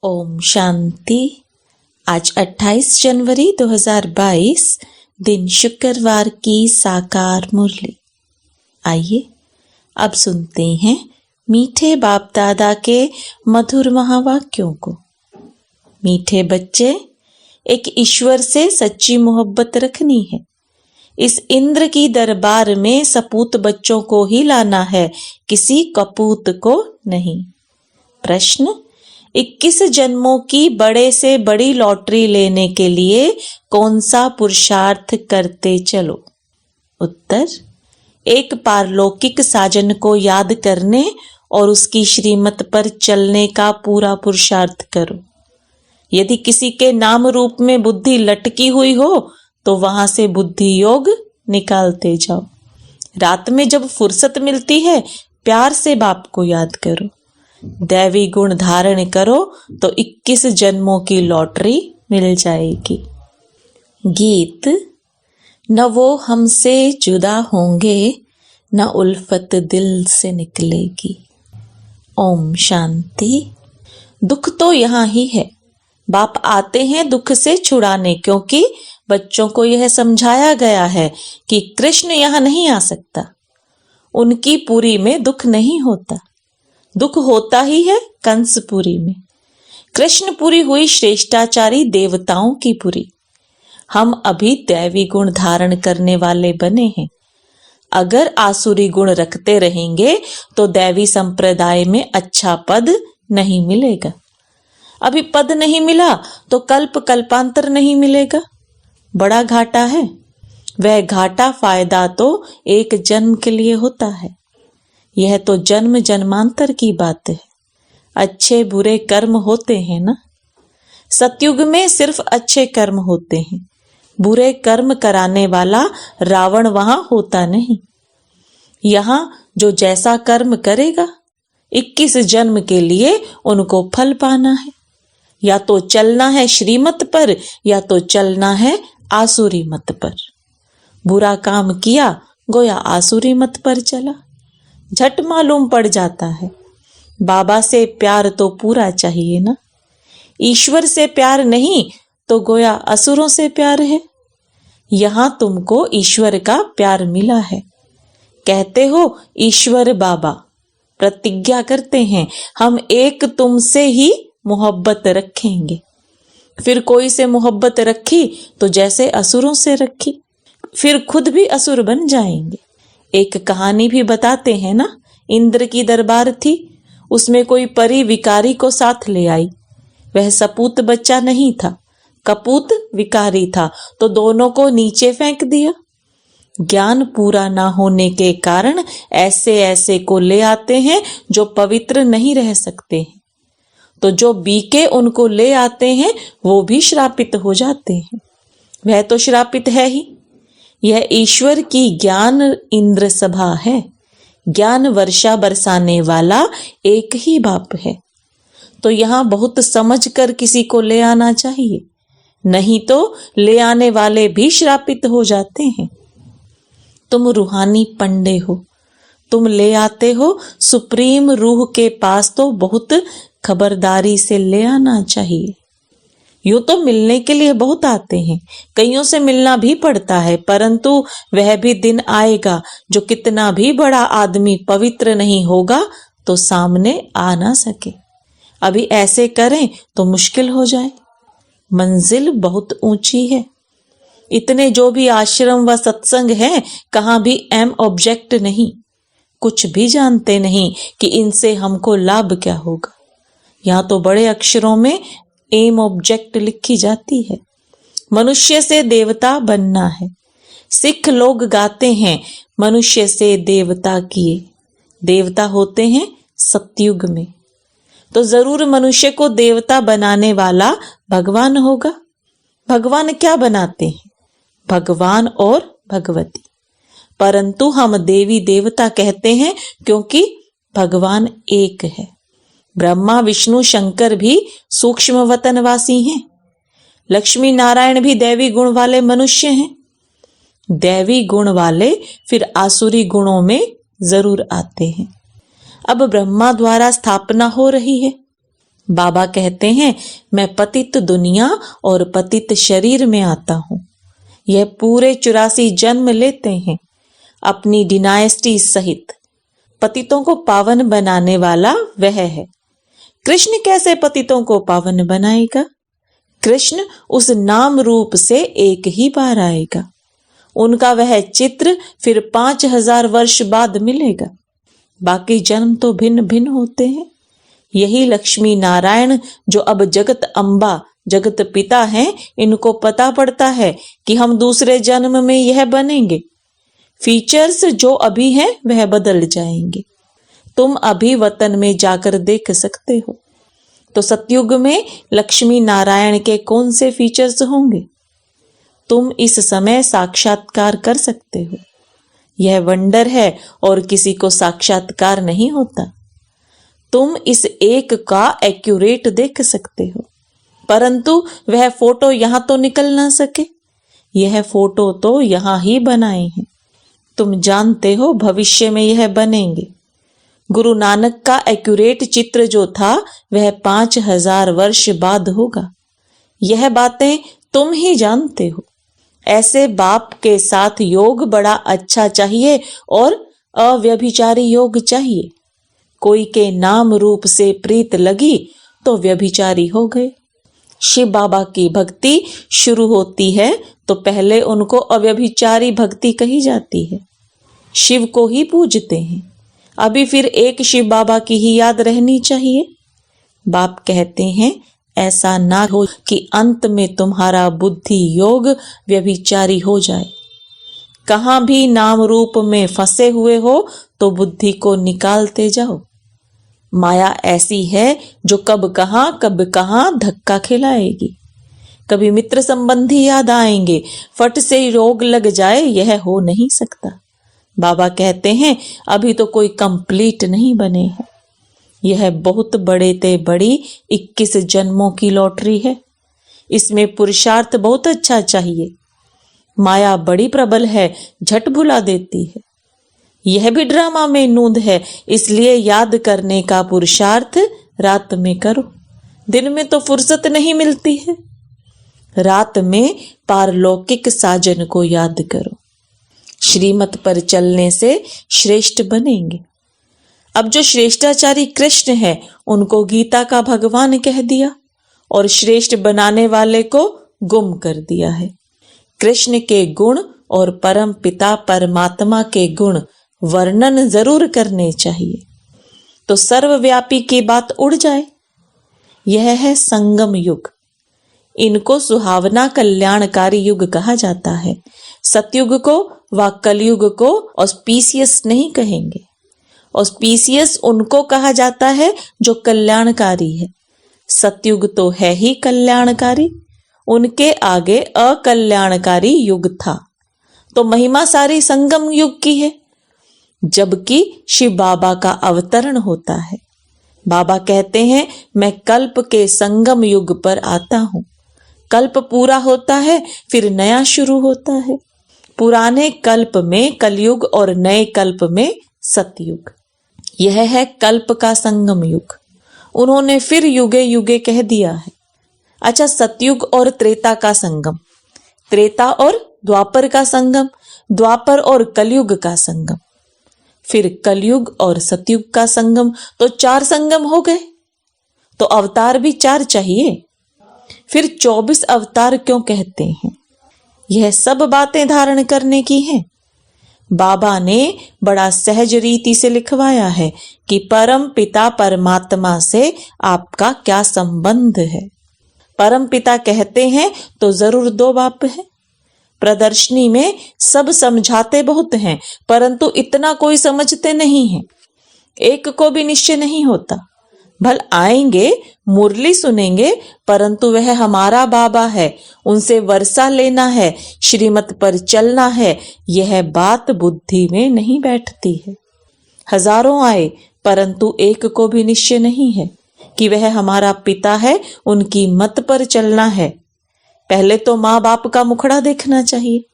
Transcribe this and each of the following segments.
ओम शांति। आज 28 जनवरी 2022 दिन शुक्रवार की साकार मुरली। आइए अब सुनते हैं मीठे बाप दादा के मधुर महावाक्यों को। मीठे बच्चे, एक ईश्वर से सच्ची मोहब्बत रखनी है। इस इंद्र की दरबार में सपूत बच्चों को ही लाना है, किसी कपूत को नहीं। प्रश्न: 21 जन्मों की बड़े से बड़ी लॉटरी लेने के लिए कौन सा पुरुषार्थ करते चलो? उत्तर: एक पारलौकिक साजन को याद करने और उसकी श्रीमत पर चलने का पूरा पुरुषार्थ करो। यदि किसी के नाम रूप में बुद्धि लटकी हुई हो तो वहां से बुद्धि योग निकालते जाओ। रात में जब फुर्सत मिलती है, प्यार से बाप को याद करो। दैवी गुण धारण करो तो 21 जन्मों की लॉटरी मिल जाएगी। गीत: न वो हमसे जुदा होंगे, न उल्फत दिल से निकलेगी। ओम शांति। दुख तो यहाँ ही है। बाप आते हैं दुख से छुड़ाने, क्योंकि बच्चों को यह समझाया गया है कि कृष्ण यहाँ नहीं आ सकता। उनकी पुरी में दुख नहीं होता। दुख होता ही है कंसपुरी में। कृष्णपुरी हुई श्रेष्ठाचारी देवताओं की पुरी। हम अभी दैवी गुण धारण करने वाले बने हैं। अगर आसुरी गुण रखते रहेंगे तो दैवी संप्रदाय में अच्छा पद नहीं मिलेगा। अभी पद नहीं मिला तो कल्प कल्पांतर नहीं मिलेगा। बड़ा घाटा है। वह घाटा फायदा तो एक जन्म के लिए होता है। यह तो जन्म जन्मांतर की बात है। अच्छे बुरे कर्म होते हैं ना। सतयुग में सिर्फ अच्छे कर्म होते हैं। बुरे कर्म कराने वाला रावण वहां होता नहीं। यहाँ जो जैसा कर्म करेगा, 21 जन्म के लिए उनको फल पाना है। या तो चलना है श्रीमत पर, या तो चलना है आसुरी मत पर। बुरा काम किया, गोया आसुरी मत पर चला। झट मालूम पड़ जाता है। बाबा से प्यार तो पूरा चाहिए ना। ईश्वर से प्यार नहीं तो गोया असुरों से प्यार है। यहां तुमको ईश्वर का प्यार मिला है। कहते हो ईश्वर बाबा, प्रतिज्ञा करते हैं हम एक तुमसे ही मोहब्बत रखेंगे। फिर कोई से मोहब्बत रखी तो जैसे असुरों से रखी, फिर खुद भी असुर बन जाएंगे। एक कहानी भी बताते हैं ना। इंद्र की दरबार थी, उसमें कोई परी विकारी को साथ ले आई। वह सपूत बच्चा नहीं था, कपूत विकारी था, तो दोनों को नीचे फेंक दिया। ज्ञान पूरा ना होने के कारण ऐसे ऐसे को ले आते हैं जो पवित्र नहीं रह सकते हैं। तो जो बीके उनको ले आते हैं वो भी श्रापित हो जाते हैं। वह तो श्रापित है ही। यह ईश्वर की ज्ञान इंद्र सभा है। ज्ञान वर्षा बरसाने वाला एक ही बाप है। तो यहाँ बहुत समझ कर किसी को ले आना चाहिए, नहीं तो ले आने वाले भी श्रापित हो जाते हैं। तुम रूहानी पंडे हो, तुम ले आते हो सुप्रीम रूह के पास, तो बहुत खबरदारी से ले आना चाहिए। यूं तो मिलने के लिए बहुत आते हैं, कईयों से मिलना भी पड़ता है, परंतु वह भी दिन आएगा जो कितना भी बड़ा आदमी पवित्र नहीं होगा तो सामने आ ना सके। अभी ऐसे करें तो मुश्किल हो जाए। मंजिल बहुत ऊंची है। इतने जो भी आश्रम व सत्संग हैं, कहाँ भी एम ऑब्जेक्ट नहीं। कुछ भी जानते नहीं कि इनसे हमको लाभ क्या होगा। यहाँ तो बड़े अक्षरों में एम ऑब्जेक्ट लिखी जाती है। मनुष्य से देवता बनना है। सिख लोग गाते हैं मनुष्य से देवता किए। देवता होते हैं सतयुग में, तो जरूर मनुष्य को देवता बनाने वाला भगवान होगा। भगवान क्या बनाते हैं? भगवान और भगवती। परंतु हम देवी देवता कहते हैं क्योंकि भगवान एक है। ब्रह्मा विष्णु शंकर भी सूक्ष्म वतनवासी हैं। लक्ष्मी नारायण भी दैवी गुण वाले मनुष्य हैं। दैवी गुण वाले फिर आसुरी गुणों में जरूर आते हैं। अब ब्रह्मा द्वारा स्थापना हो रही है, बाबा कहते हैं, मैं पतित दुनिया और पतित शरीर में आता हूं। यह पूरे 84 जन्म लेते हैं अपनी डिनाइस्टी सहित। पतितों को पावन बनाने वाला वह है। कृष्ण कैसे पतितों को पावन बनाएगा? कृष्ण उस नाम रूप से एक ही बार आएगा। उनका वह चित्र फिर 5000 वर्ष बाद मिलेगा। बाकी जन्म तो भिन्न भिन्न होते हैं। यही लक्ष्मी नारायण जो अब जगत अम्बा, जगत पिता हैं, इनको पता पड़ता है कि हम दूसरे जन्म में यह बनेंगे। फीचर्स जो अभी हैं वह बदल जाएंगे। तुम अभी वतन में जाकर देख सकते हो। तो सतयुग में लक्ष्मी नारायण के कौन से फीचर्स होंगे? तुम इस समय साक्षात्कार कर सकते हो। यह वंडर है और किसी को साक्षात्कार नहीं होता। तुम इस एक का एक्यूरेट देख सकते हो, परंतु वह फोटो यहां तो निकल ना सके। यह फोटो तो यहां ही बनाए हैं। तुम जानते हो भविष्य में यह बनेंगे। गुरु नानक का एक्यूरेट चित्र जो था वह 5000 वर्ष बाद होगा। यह बातें तुम ही जानते हो। ऐसे बाप के साथ योग बड़ा अच्छा चाहिए और अव्यभिचारी योग चाहिए। कोई के नाम रूप से प्रीत लगी तो व्यभिचारी हो गए। शिव बाबा की भक्ति शुरू होती है तो पहले उनको अव्यभिचारी भक्ति कही जाती है। शिव को ही पूजते हैं। अभी फिर एक शिव बाबा की ही याद रहनी चाहिए। बाप कहते हैं, ऐसा ना हो कि अंत में तुम्हारा बुद्धि योग व्यभिचारी हो जाए। कहां भी नाम रूप में फंसे हुए हो तो बुद्धि को निकालते जाओ। माया ऐसी है जो कब कहां धक्का खिलाएगी। कभी मित्र संबंधी याद आएंगे, फट से रोग लग जाए, यह हो नहीं सकता। बाबा कहते हैं, अभी तो कोई कंप्लीट नहीं बने हैं। यह बहुत बड़े ते बड़ी 21 जन्मों की लॉटरी है। इसमें पुरुषार्थ बहुत अच्छा चाहिए। माया बड़ी प्रबल है, झट भुला देती है। यह भी ड्रामा में नूंद है, इसलिए याद करने का पुरुषार्थ रात में करो। दिन में तो फुर्सत नहीं मिलती है। रात में पारलौकिक साजन को याद करो। श्रीमत पर चलने से श्रेष्ठ बनेंगे। अब जो श्रेष्ठाचारी कृष्ण है उनको गीता का भगवान कह दिया और श्रेष्ठ बनाने वाले को गुम कर दिया है। कृष्ण के गुण और परम पिता परमात्मा के गुण वर्णन जरूर करने चाहिए तो सर्वव्यापी की बात उड़ जाए। यह है संगम युग। इनको सुहावना कल्याणकारी युग कहा जाता है। सतयुग को व कलयुग को ऑस्पीसियस नहीं कहेंगे। ऑस्पीसियस उनको कहा जाता है जो कल्याणकारी है। सतयुग तो है ही कल्याणकारी, उनके आगे अकल्याणकारी युग था। तो महिमा सारी संगम युग की है, जबकि शिव बाबा का अवतरण होता है। बाबा कहते हैं, मैं कल्प के संगम युग पर आता हूं। कल्प पूरा होता है फिर नया शुरू होता है। पुराने कल्प में कलयुग और नए कल्प में सतयुग। यह है कल्प का संगम युग। उन्होंने फिर युगे युगे कह दिया है। अच्छा, सतयुग और त्रेता का संगम, त्रेता और द्वापर का संगम, द्वापर और कलयुग का संगम, फिर कलयुग और सतयुग का संगम, तो 4 संगम हो गए। तो अवतार भी 4 चाहिए। फिर 24 अवतार क्यों कहते हैं? यह सब बातें धारण करने की हैं। बाबा ने बड़ा सहज रीति से लिखवाया है कि परम पिता परमात्मा से आपका क्या संबंध है। परम पिता कहते हैं तो जरूर 2 बाप है। प्रदर्शनी में सब समझाते बहुत हैं, परंतु इतना कोई समझते नहीं है। एक को भी निश्चय नहीं होता। भल आएंगे, मुरली सुनेंगे, परंतु वह हमारा बाबा है, उनसे वर्षा लेना है, श्रीमत पर चलना है, यह बात बुद्धि में नहीं बैठती है। हजारों आए, परंतु एक को भी निश्चय नहीं है कि वह हमारा पिता है, उनकी मत पर चलना है। पहले तो माँ बाप का मुखड़ा देखना चाहिए,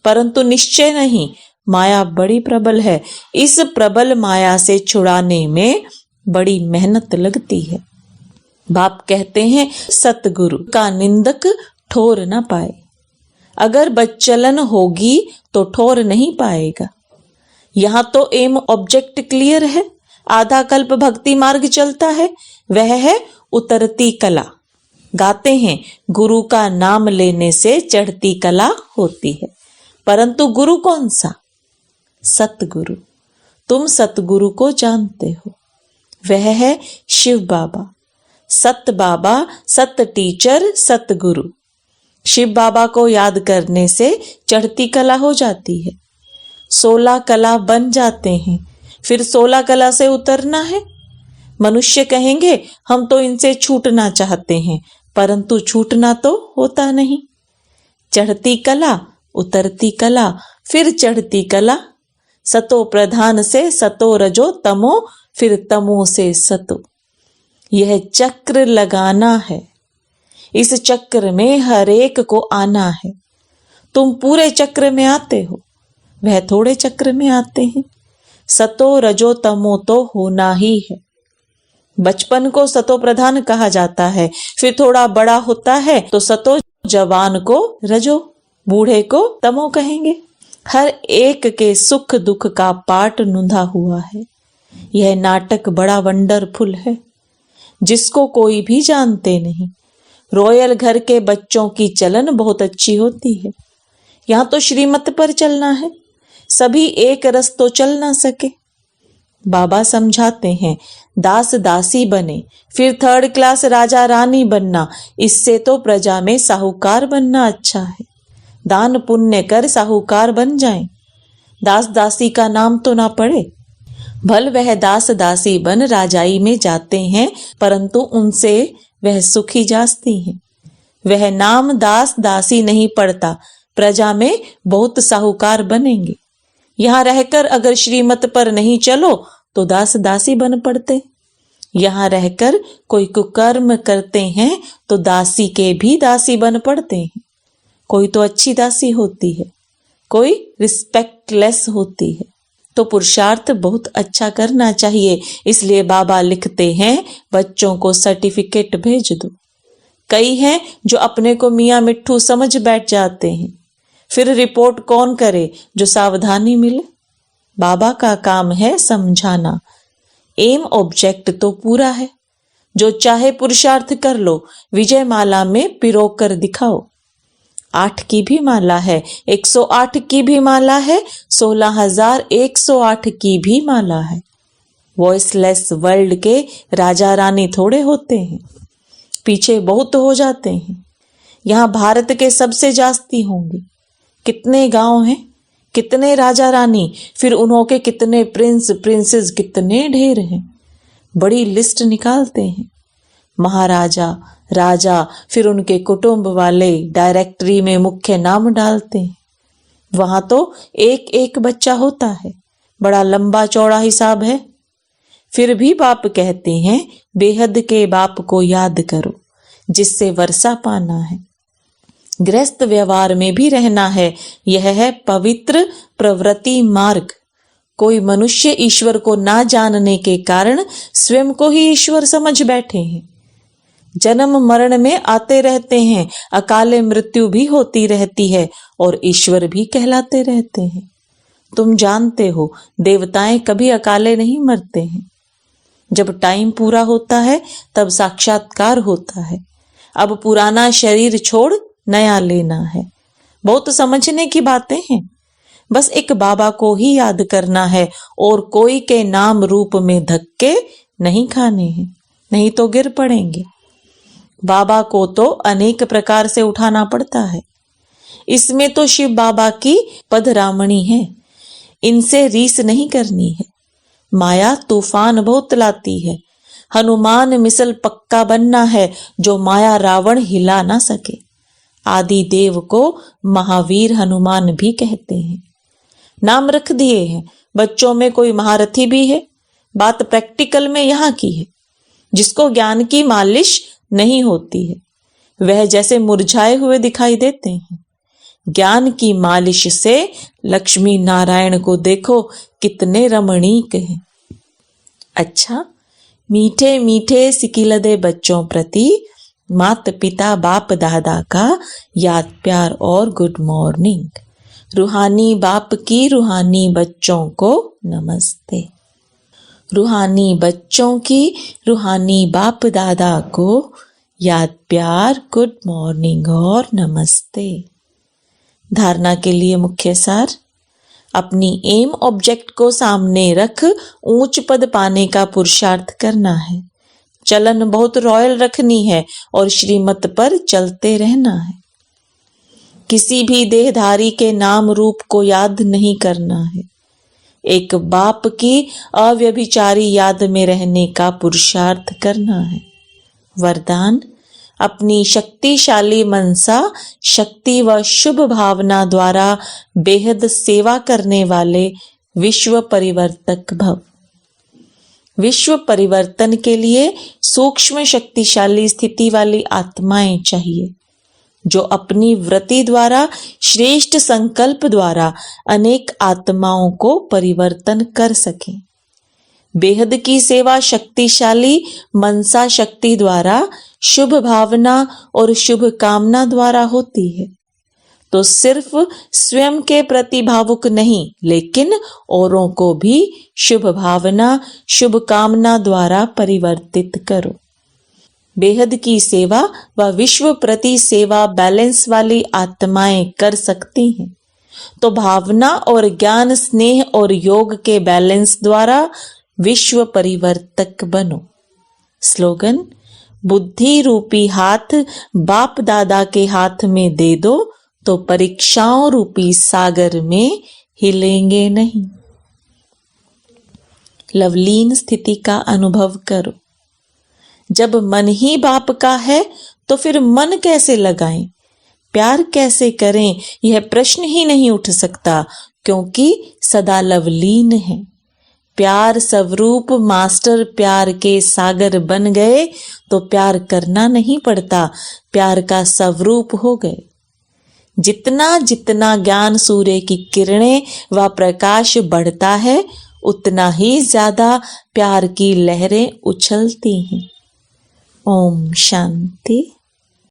परंतु निश्चय नहीं। माया बड़ी प्रबल है। इस प्रबल माया से छुड़ाने में बड़ी मेहनत लगती है। बाप कहते हैं सतगुरु का निंदक ठोर न पाए। अगर बच्चलन होगी तो ठोर नहीं पाएगा। यहाँ तो एम ऑब्जेक्ट क्लियर है। आधा कल्प भक्ति मार्ग चलता है, वह है उतरती कला। गाते हैं गुरु का नाम लेने से चढ़ती कला होती है, परंतु गुरु कौन सा? सतगुरु। तुम सतगुरु को जानते हो, वह है शिव बाबा। सत बाबा, सत टीचर, सतगुरु। शिव बाबा को याद करने से चढ़ती कला हो जाती है। 16 कला बन जाते हैं, फिर 16 कला से उतरना है। मनुष्य कहेंगे हम तो इनसे छूटना चाहते हैं, परंतु छूटना तो होता नहीं। चढ़ती कला, उतरती कला, फिर चढ़ती कला। सतो प्रधान से सतो रजो तमो, फिर तमो से सतो। यह चक्र लगाना है। इस चक्र में हर एक को आना है। तुम पूरे चक्र में आते हो, वह थोड़े चक्र में आते हैं। सतो रजो तमो तो होना ही है। बचपन को सतो प्रधान कहा जाता है, फिर थोड़ा बड़ा होता है तो सतो, जवान को रजो, बूढ़े को तमो कहेंगे। हर एक के सुख दुख का पाठ नुंधा हुआ है। यह नाटक बड़ा वंडरफुल है, जिसको कोई भी जानते नहीं। रॉयल घर के बच्चों की चलन बहुत अच्छी होती है। यहाँ तो श्रीमत पर चलना है, सभी एक रस तो चल ना सके। बाबा समझाते हैं दास दासी बने, फिर 3rd क्लास राजा रानी बनना, इससे तो प्रजा में साहूकार बनना अच्छा है। दान पुण्य कर साहूकार बन जाएं। दास दासी का नाम तो ना पड़े। भल वह दास दासी बन राजाई में जाते हैं, परंतु उनसे वह सुखी जासती हैं। वह नाम दास दासी नहीं पड़ता, प्रजा में बहुत साहूकार बनेंगे। यहाँ रहकर अगर श्रीमत पर नहीं चलो तो दास दासी बन पड़ते। यहाँ रहकर कोई कुकर्म करते हैं तो दासी के भी दासी बन पड़ते हैं। कोई तो अच्छी दासी होती है, कोई रिस्पेक्टलेस होती है। तो पुरुषार्थ बहुत अच्छा करना चाहिए। इसलिए बाबा लिखते हैं बच्चों को सर्टिफिकेट भेज दो। कई हैं जो अपने को मियाँ मिट्ठू समझ बैठ जाते हैं, फिर रिपोर्ट कौन करे जो सावधानी मिले। बाबा का काम है समझाना। एम ऑब्जेक्ट तो पूरा है। जो चाहे पुरुषार्थ कर लो, विजय माला में पिरो कर दिखाओ। 8 की भी माला है, 108 की भी माला है, 16,108 की भी माला है। वॉइसलेस वर्ल्ड के राजा रानी थोड़े होते हैं, पीछे बहुत हो जाते हैं। यहाँ भारत के सबसे जास्ती होंगे। कितने गांव हैं, कितने राजा रानी, फिर उन्हों के कितने प्रिंस प्रिंसेस, कितने ढेर हैं। बड़ी लिस्ट निकालते हैं। महाराजा, राजा, फिर उनके कुटुंब वाले डायरेक्टरी में मुख्य नाम डालते हैं। वहां तो एक एक बच्चा होता है। बड़ा लंबा चौड़ा हिसाब है। फिर भी बाप कहते हैं बेहद के बाप को याद करो, जिससे वर्षा पाना है। गृहस्थ व्यवहार में भी रहना है। यह है पवित्र प्रवृत्ति मार्ग। कोई मनुष्य ईश्वर को ना जानने के कारण स्वयं को ही ईश्वर समझ बैठे हैं। जन्म मरण में आते रहते हैं, अकाले मृत्यु भी होती रहती है और ईश्वर भी कहलाते रहते हैं। तुम जानते हो देवताएं कभी अकाले नहीं मरते हैं। जब टाइम पूरा होता है तब साक्षात्कार होता है। अब पुराना शरीर छोड़ नया लेना है। बहुत समझने की बातें हैं। बस एक बाबा को ही याद करना है और कोई के नाम रूप में धक्के नहीं खाने हैं, नहीं तो गिर पड़ेंगे। बाबा को तो अनेक प्रकार से उठाना पड़ता है। इसमें तो शिव बाबा की पधरामणी है। इनसे रीस नहीं करनी है। माया तूफान बहुत लाती है। हनुमान मिसल पक्का बनना है, जो माया रावण हिला ना सके। आदि देव को महावीर हनुमान भी कहते हैं। नाम रख दिए हैं। बच्चों में कोई महारथी भी है। बात प्रैक्टिकल में यहाँ की है। जिसको ज्ञान की मालिश नहीं होती है, वह जैसे मुरझाए हुए दिखाई देते हैं। ज्ञान की मालिश से लक्ष्मी नारायण को देखो कितने रमणीक हैं। अच्छा, मीठे मीठे सिकिलदे बच्चों प्रति माता पिता बाप दादा का याद प्यार और गुड मॉर्निंग। रूहानी बाप की रूहानी बच्चों को नमस्ते। रूहानी बच्चों की रूहानी बाप दादा को याद प्यार गुड मॉर्निंग और नमस्ते। धारणा के लिए मुख्य सार। अपनी एम ऑब्जेक्ट को सामने रख ऊंच पद पाने का पुरुषार्थ करना है। चलन बहुत रॉयल रखनी है और श्रीमत पर चलते रहना है। किसी भी देहधारी के नाम रूप को याद नहीं करना है। एक बाप की अव्यभिचारी याद में रहने का पुरुषार्थ करना है। वरदान। अपनी शक्तिशाली मनसा शक्ति व शुभ भावना द्वारा बेहद सेवा करने वाले विश्व परिवर्तक भव। विश्व परिवर्तन के लिए सूक्ष्म शक्तिशाली स्थिति वाली आत्माएं चाहिए, जो अपनी वृत्ति द्वारा श्रेष्ठ संकल्प द्वारा अनेक आत्माओं को परिवर्तन कर सकें। बेहद की सेवा शक्तिशाली मनसा शक्ति द्वारा शुभ भावना और शुभ कामना द्वारा होती है। तो सिर्फ स्वयं के प्रति भावुक नहीं, लेकिन औरों को भी शुभ भावना शुभ कामना द्वारा परिवर्तित करो। बेहद की सेवा व विश्व प्रति सेवा बैलेंस वाली आत्माएं कर सकती हैं। तो भावना और ज्ञान स्नेह और योग के बैलेंस द्वारा विश्व परिवर्तक बनो। स्लोगन। बुद्धि रूपी हाथ बाप दादा के हाथ में दे दो तो परीक्षाओं रूपी सागर में हिलेंगे नहीं। लवलीन स्थिति का अनुभव करो। जब मन ही बाप का है तो फिर मन कैसे लगाएं, प्यार कैसे करें, यह प्रश्न ही नहीं उठ सकता, क्योंकि सदा लवलीन है। प्यार स्वरूप मास्टर प्यार के सागर बन गए तो प्यार करना नहीं पड़ता, प्यार का स्वरूप हो गए। जितना जितना ज्ञान सूर्य की किरणें व प्रकाश बढ़ता है, उतना ही ज्यादा प्यार की लहरें उछलती हैं। ओम शांति।